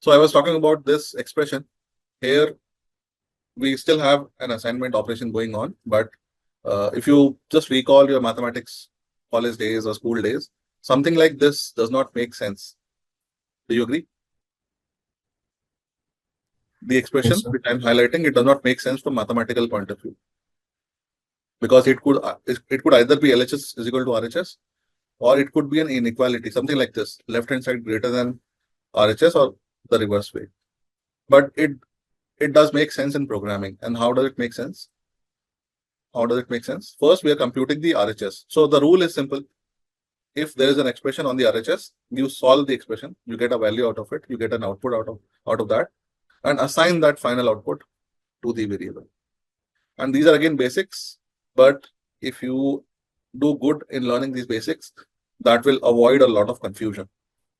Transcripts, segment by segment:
So I was talking about this expression. Here we still have an assignment operation going on, but if you just recall your mathematics college days or school days, something like this does not make sense. Do you agree? The expression Yes, sir. which I'm highlighting, it does not make sense from mathematical point of view, because it could either be LHS is equal to RHS, or it could be an inequality, something like this: left hand side greater than RHS, or the reverse way. But it does make sense in programming. And how does it make sense? How does it make sense? First, we are computing the RHS. So the rule is simple. If there is an expression on the RHS, you solve the expression, you get a value out of it, you get an output out of that, and assign that final output to the variable. And these are again basics, but if you do good in learning these basics, that will avoid a lot of confusion.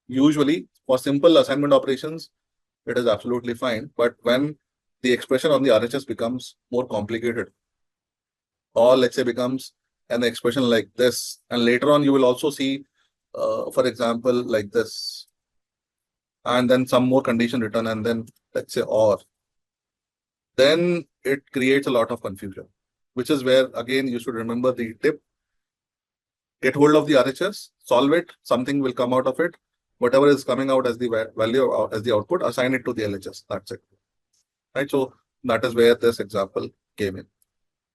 Usually, for simple assignment operations, it is absolutely fine. But when the expression on the RHS becomes more complicated, or let's say becomes an expression like this, and later on you will also see, for example, like this, and then some more condition written, and then let's say or, then it creates a lot of confusion, which is where again you should remember the tip: get hold of the RHS, solve it, something will come out of it. Whatever is coming out as the value as the output, assign it to the LHS. That's it. Right. So that is where this example came in.